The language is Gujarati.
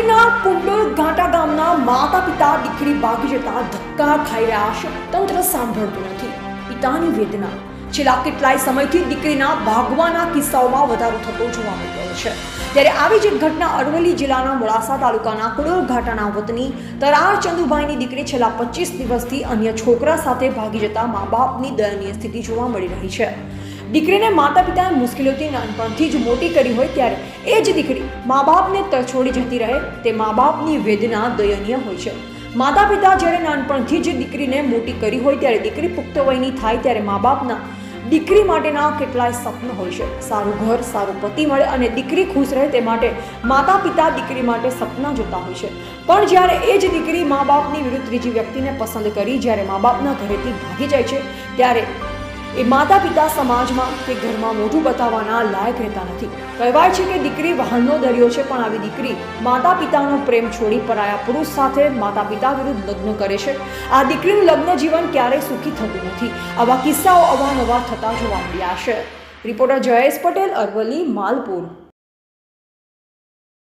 અરવલ્લીના કુંડળ ઘાટા ગામના માતા પિતા દીકરી ભાગી જતા ધક્કા ખાઈ રહ્યા છે. તંત્ર સાંભળતું નથી. પિતાની વેદના. છેલ્લા કેટલાય સમયથી દીકરીના ભાગવાના કિસ્સાઓમાં વધારો થતો જોવા મળી રહ્યો છે. ત્યારે આવી જ એક ઘટના અરવલ્લી જિલ્લાના મોડાસા તાલુકાના કુંડળ ઘાટાના વતની તરાર ચંદુભાઈની દીકરી છેલ્લા 25 દિવસથી અન્ય છોકરા સાથે ભાગી જતા મા બાપની દયનીય સ્થિતિ જોવા મળી રહી છે. દીકરીને માતા પિતાએ મુશ્કેલીઓથી નાનપણથી જ મોટી કરી હોય ત્યારે એ જ દીકરી મા બાપને તરછોડી જતી રહે તે મા બાપની વેદના દયનીય હોય છે. માતા પિતા જ્યારે નાનપણથી જ દીકરીને મોટી કરી હોય ત્યારે દીકરી પુખ્ત વયની થાય ત્યારે મા બાપના દીકરી માટેના કેટલાય સપના હોય છે. સારું ઘર, સારો પતિ મળે અને દીકરી ખુશ રહે તે માટે માતા પિતા દીકરી માટે સપના જોતા હોય છે. પણ જ્યારે એ જ દીકરી મા બાપની વિરુદ્ધ ત્રીજી વ્યક્તિને પસંદ કરી જ્યારે મા બાપના ઘરેથી ભાગી જાય છે ત્યારે એ માતા પિતા સમાજમાં કે ઘરમાં મોઢું બતાવવાના લાયક રહેતા નથી. કહેવાય છે કે દીકરી વાહનનો દરિયો છે, પણ આવી દીકરી માતા પિતાનો પ્રેમ છોડી પરાયા પુરુષ સાથે માતા પિતા વિરુદ્ધ લગ્ન કરે છે. આ દીકરીનું લગ્ન જીવન ક્યારેય સુખી થતું નથી. આવા કિસ્સાઓ અવારનવાર થતા જોવા મળ્યા છે. રિપોર્ટર જયેશ પટેલ, અરવલ્લી, માલપુર.